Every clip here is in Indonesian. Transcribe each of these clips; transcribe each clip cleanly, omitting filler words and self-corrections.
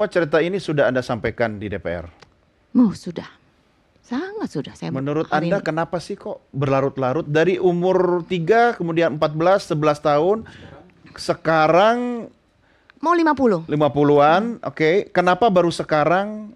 Oh, cerita ini sudah Anda sampaikan di DPR. Oh, sudah. Sangat sudah. Saya Menurut hari Anda ini. kenapa sih kok berlarut-larut dari umur 3 kemudian 14, 11 tahun, sekarang Mau 50. 50-an, oke. Kenapa baru sekarang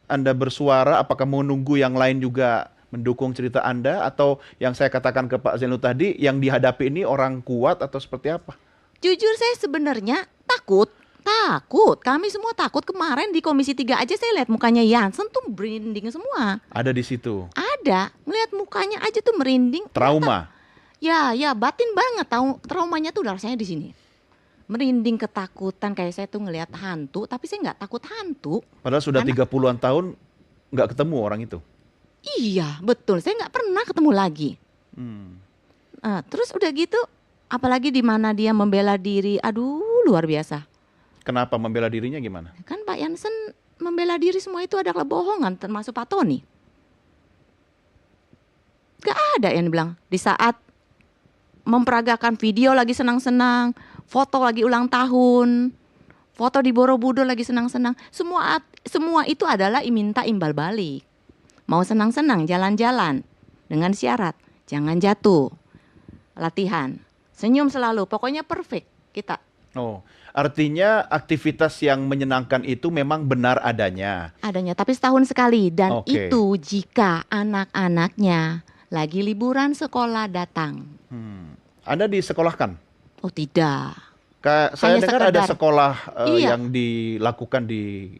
Anda bersuara? Apakah menunggu yang lain juga mendukung cerita Anda? Atau yang saya katakan ke Pak Zainul tadi, yang dihadapi ini orang kuat atau seperti apa? Jujur saya sebenarnya takut. Takut. Kami semua takut. Kemarin di Komisi 3 aja saya lihat mukanya Jansen tuh merinding semua. Ada di situ. Ada. Ngelihat mukanya aja tuh merinding. Trauma. Ya, batin banget. Traumanya tuh udah rasanya di sini. Merinding, ketakutan, kayak saya tuh ngelihat hantu, tapi saya nggak takut hantu. Padahal sudah Karena 30-an tahun nggak ketemu orang itu. iya, betul. Saya nggak pernah ketemu lagi. Hmm. Terus udah gitu, apalagi di mana dia membela diri, aduh luar biasa. Kenapa membela dirinya gimana? Kan Pak Jansen membela diri semua itu adalah bohongan, termasuk Pak Tony. Gak ada yang bilang di saat memperagakan video lagi senang-senang, foto lagi ulang tahun, foto di Borobudur lagi senang-senang. Semua itu adalah minta imbal balik. Mau senang-senang jalan-jalan dengan syarat jangan jatuh. Latihan, senyum selalu, pokoknya perfect kita. Oh, artinya aktivitas yang menyenangkan itu memang benar adanya. Adanya, tapi setahun sekali. Dan Oke. itu jika anak-anaknya lagi liburan sekolah datang. Anda disekolahkan? Oh tidak. Saya Hanya dengar ada sekedar. sekolah Iya. yang dilakukan di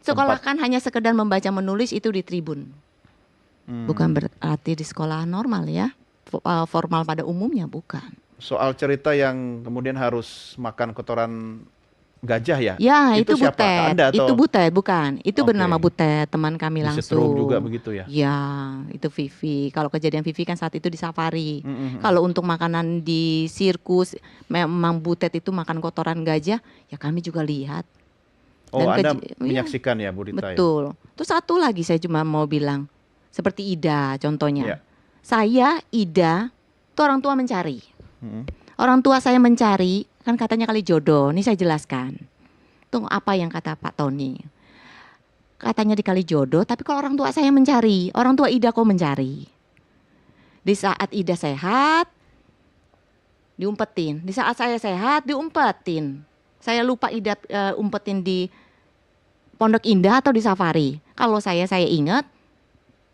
Sekolah tempat. kan hanya sekedar membaca menulis itu di tribun. Bukan berarti di sekolah normal ya. Formal pada umumnya bukan. Soal cerita yang kemudian harus makan kotoran gajah ya? Ya, itu siapa? Butet. Anda atau Itu Butet, bukan. Itu Oke. bernama Butet, teman kami disetrum langsung. juga begitu ya? Ya, itu Vivi. Kalau kejadian Vivi kan saat itu di safari. Mm-mm. Kalau untuk makanan di sirkus, memang Butet itu makan kotoran gajah, ya kami juga lihat. Oh, Dan Anda ya, menyaksikan ya, Bu Rita ya? betul. Terus satu lagi saya cuma mau bilang, seperti Ida contohnya. Ya. Saya, Ida, itu orang tua mencari. Mm-mm. Orang tua saya mencari, kan katanya kali jodoh. Ini saya jelaskan. Itu apa yang kata Pak Tony. Katanya dikali jodoh, tapi kalau orang tua saya mencari, orang tua Ida kok mencari. Di saat Ida sehat, diumpetin. Di saat saya sehat, diumpetin. Saya lupa Ida umpetin di Pondok Indah atau di Safari. Kalau saya ingat,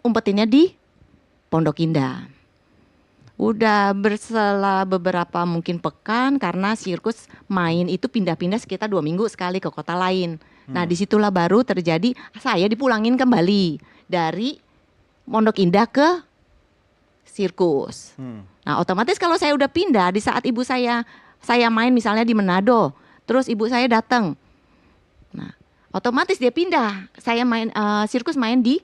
umpetinnya di Pondok Indah. Udah berselang beberapa mungkin pekan karena sirkus main itu pindah-pindah sekitar 2 minggu sekali ke kota lain. Nah disitulah baru terjadi saya dipulangin kembali dari Pondok Indah ke sirkus. Nah otomatis kalau saya udah pindah di saat ibu saya main misalnya di Manado, terus ibu saya datang. Nah otomatis dia pindah. Saya main sirkus main di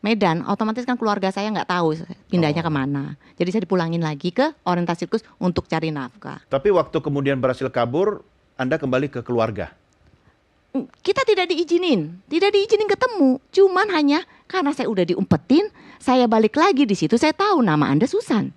Medan, otomatis kan keluarga saya nggak tahu pindahnya kemana. Jadi saya dipulangin lagi ke orientasi sirkus untuk cari nafkah. Tapi waktu kemudian berhasil kabur, Anda kembali ke keluarga? Kita tidak diizinin ketemu. Cuman hanya karena saya udah diumpetin, saya balik lagi di situ. Saya tahu nama Anda Susan.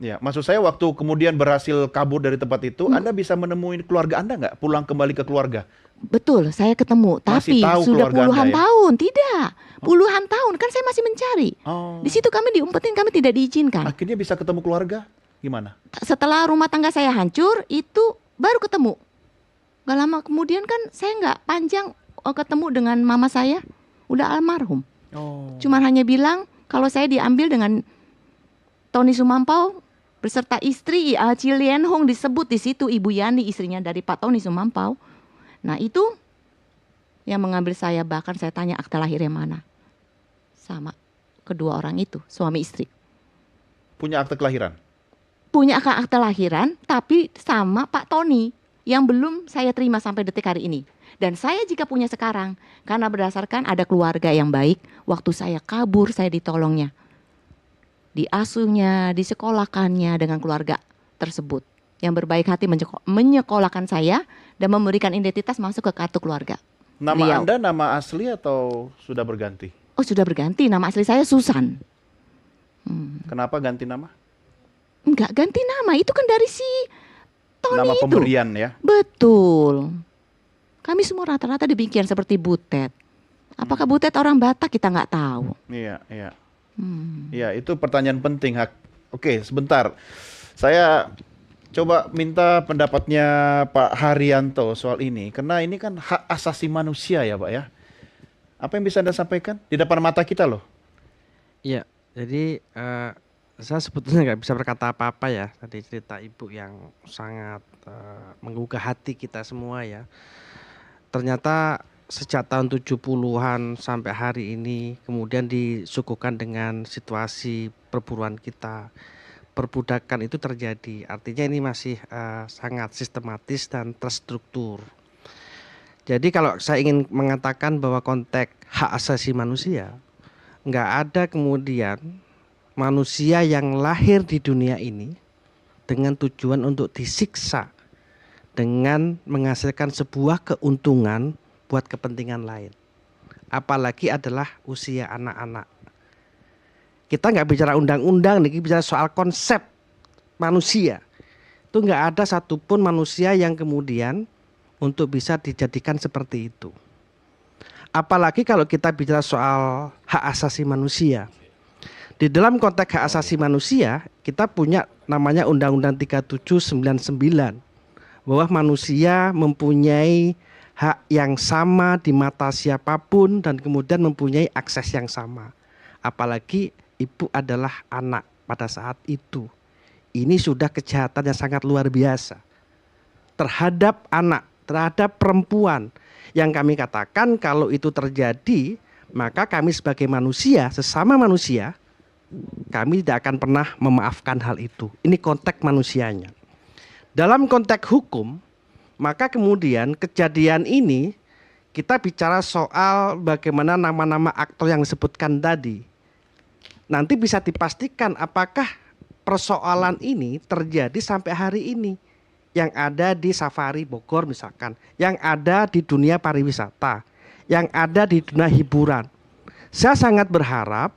Ya, maksud saya waktu kemudian berhasil kabur dari tempat itu, Anda bisa menemui keluarga Anda nggak? Pulang kembali ke keluarga? Betul, saya ketemu. Masih Tapi tahu sudah keluarga puluhan Anda ya? tahun, tidak. Puluhan tahun, kan saya masih mencari. Oh, Di situ kami diumpetin, kami tidak diizinkan. akhirnya bisa ketemu keluarga? Gimana? Setelah rumah tangga saya hancur, itu baru ketemu. Gak lama kemudian kan saya nggak panjang ketemu dengan mama saya, udah almarhum. Oh. Cuman hanya bilang kalau saya diambil dengan Tony Sumampau beserta istri Cilien Hong, disebut di situ Ibu Yani, istrinya dari Pak Tony Sumampau. Nah itu yang mengambil saya, bahkan saya tanya akta lahirnya mana. Sama kedua orang itu, suami istri. Punya akte kelahiran? Punya akta lahiran, tapi sama Pak Tony yang belum saya terima sampai detik hari ini. Dan saya jika punya sekarang, karena berdasarkan ada keluarga yang baik, waktu saya kabur saya ditolongnya. Diasuhnya, disekolahkannya dengan keluarga tersebut. Yang berbaik hati menyekolahkan saya dan memberikan identitas masuk ke kartu keluarga. Nama Beliau. Anda nama asli atau sudah berganti? Oh sudah berganti, nama asli saya Susan. Kenapa ganti nama? Enggak ganti nama, itu kan dari si Tony Nama itu. pemberian ya? Betul. Kami semua rata-rata demikian seperti Butet. Apakah Butet orang Batak kita nggak tahu. Iya, iya. Hmm. Ya, itu pertanyaan penting. Oke, sebentar. Saya coba minta pendapatnya Pak Haryanto soal ini. Karena ini kan hak asasi manusia ya Pak ya. Apa yang bisa Anda sampaikan? Di depan mata kita loh. Iya, jadi saya sebetulnya nggak bisa berkata apa-apa ya. Tadi cerita Ibu yang sangat menggugah hati kita semua ya. Ternyata sejak tahun 70-an sampai hari ini kemudian disuguhkan dengan situasi perburuan kita. Perbudakan itu terjadi, artinya ini masih sangat sistematis dan terstruktur. Jadi kalau saya ingin mengatakan bahwa konteks hak asasi manusia, nggak ada kemudian manusia yang lahir di dunia ini dengan tujuan untuk disiksa dengan menghasilkan sebuah keuntungan buat kepentingan lain. Apalagi adalah usia anak-anak. Kita nggak bicara undang-undang, nih bicara soal konsep manusia. Itu nggak ada satupun manusia yang kemudian untuk bisa dijadikan seperti itu. Apalagi kalau kita bicara soal hak asasi manusia. Di dalam konteks hak asasi manusia, kita punya namanya Undang-Undang 3799 bahwa manusia mempunyai hak yang sama di mata siapapun dan kemudian mempunyai akses yang sama. Apalagi ibu adalah anak pada saat itu. Ini sudah kejahatan yang sangat luar biasa terhadap anak, terhadap perempuan. Yang kami katakan kalau itu terjadi, maka kami sebagai manusia, sesama manusia, kami tidak akan pernah memaafkan hal itu. Ini konteks manusianya. Dalam konteks hukum, maka kemudian kejadian ini kita bicara soal bagaimana nama-nama aktor yang disebutkan tadi. Nanti bisa dipastikan apakah persoalan ini terjadi sampai hari ini. Yang ada di Safari Bogor misalkan, yang ada di dunia pariwisata, yang ada di dunia hiburan. Saya sangat berharap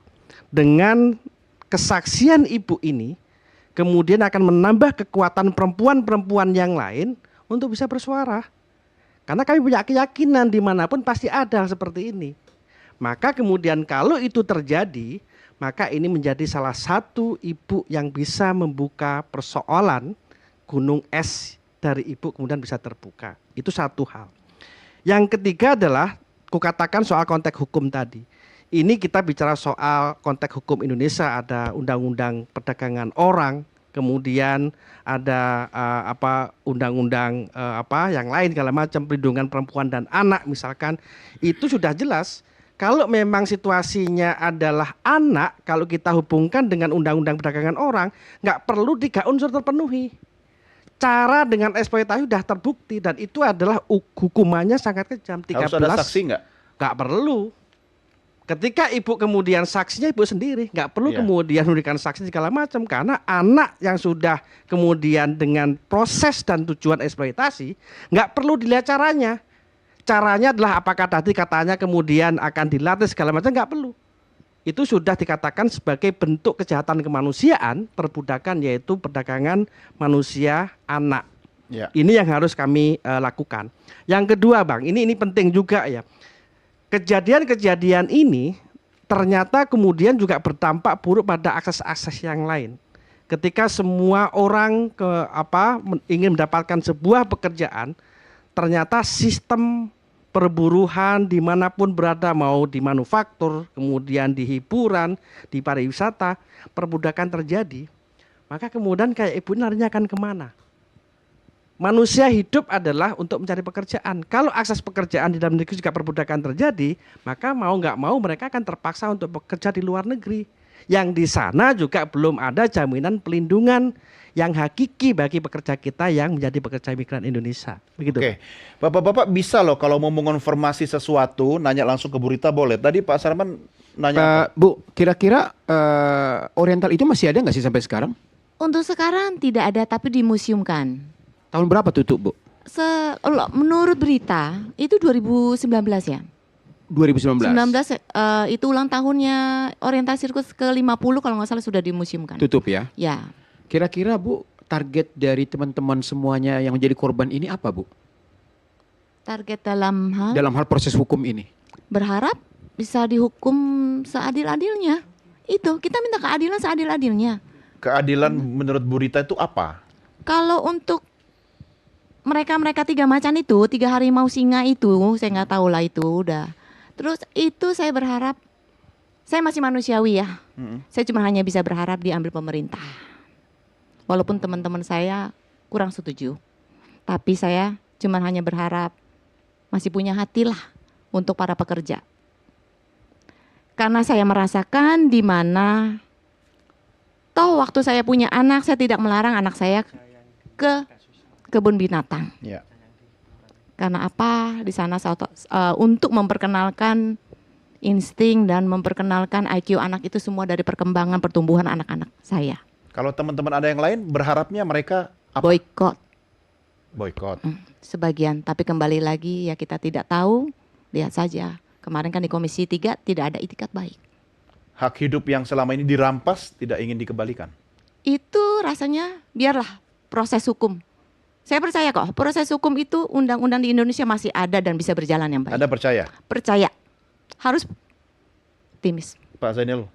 dengan kesaksian ibu ini kemudian akan menambah kekuatan perempuan-perempuan yang lain untuk bisa bersuara. Karena kami punya keyakinan dimanapun pasti ada seperti ini. Maka kemudian kalau itu terjadi, maka ini menjadi salah satu ibu yang bisa membuka persoalan gunung es dari ibu kemudian bisa terbuka. Itu satu hal. Yang ketiga adalah, kukatakan soal konteks hukum tadi. Ini kita bicara soal konteks hukum Indonesia, ada undang-undang perdagangan orang, kemudian ada undang-undang yang lain segala macam, perlindungan perempuan dan anak misalkan. Itu sudah jelas kalau memang situasinya adalah anak, kalau kita hubungkan dengan undang-undang perdagangan orang, nggak perlu 3 unsur terpenuhi. Cara dengan eksploitasi sudah terbukti dan itu adalah hukumannya sangat kejam. 13, harus ada saksi nggak? Nggak perlu. Ketika ibu kemudian saksinya ibu sendiri, nggak perlu kemudian memberikan saksi segala macam, karena anak yang sudah kemudian dengan proses dan tujuan eksploitasi nggak perlu dilihat caranya. Caranya adalah apakah tadi katanya kemudian akan dilatih segala macam, nggak perlu. Itu sudah dikatakan sebagai bentuk kejahatan kemanusiaan, perbudakan, yaitu perdagangan manusia anak. Ya. Ini yang harus kami lakukan. Yang kedua Bang, ini penting juga ya. Kejadian-kejadian ini ternyata kemudian juga berdampak buruk pada akses-akses yang lain. Ketika semua orang ingin mendapatkan sebuah pekerjaan, ternyata sistem perburuhan dimanapun berada, mau di manufaktur, kemudian di hiburan, di pariwisata, perbudakan terjadi. Maka kemudian kayak ibu larinya akan kemana? Manusia hidup adalah untuk mencari pekerjaan. Kalau akses pekerjaan di dalam negeri juga perbudakan terjadi, maka mau nggak mau mereka akan terpaksa untuk bekerja di luar negeri. Yang di sana juga belum ada jaminan pelindungan yang hakiki bagi pekerja kita yang menjadi pekerja migran Indonesia. Begitu. Oke, Bapak-bapak bisa loh kalau mau mengonfirmasi sesuatu, nanya langsung ke Bu Rita boleh. Tadi Pak Sarman nanya apa? Bu, kira-kira Oriental itu masih ada nggak sih sampai sekarang? Untuk sekarang tidak ada, tapi dimuseumkan. Tahun berapa tutup, Bu? Menurut berita itu 2019 ya. 2019. 19 itu ulang tahunnya Oriental Sirkus ke-50 kalau nggak salah sudah dimuseumkan. Tutup ya? Ya. Kira-kira Bu, target dari teman-teman semuanya yang menjadi korban ini apa Bu? Target dalam hal dalam hal proses hukum ini? berharap bisa dihukum seadil-adilnya. Itu kita minta keadilan seadil-adilnya. Keadilan menurut Bu Rita itu apa? Kalau untuk mereka 3 macan itu, 3 harimau singa itu, saya nggak tahu lah itu udah. Terus itu saya berharap, saya masih manusiawi ya. Saya cuma hanya bisa berharap diambil pemerintah. Walaupun teman-teman saya kurang setuju. Tapi saya cuma hanya berharap masih punya hati lah untuk para pekerja. Karena saya merasakan di mana toh waktu saya punya anak, saya tidak melarang anak saya ke kebun binatang. Ya. Karena apa? Di sana untuk memperkenalkan insting dan memperkenalkan IQ anak itu semua dari perkembangan pertumbuhan anak-anak saya. Kalau teman-teman ada yang lain, berharapnya mereka apa? Boykot Boykot. sebagian, tapi kembali lagi ya kita tidak tahu, lihat saja. Kemarin kan di Komisi 3 tidak ada itikat baik. Hak hidup yang selama ini dirampas tidak ingin dikembalikan. Itu rasanya biarlah proses hukum. Saya percaya kok, proses hukum itu undang-undang di Indonesia masih ada dan bisa berjalan yang baik. Anda percaya? Percaya. Harus optimis. Pak Zainul?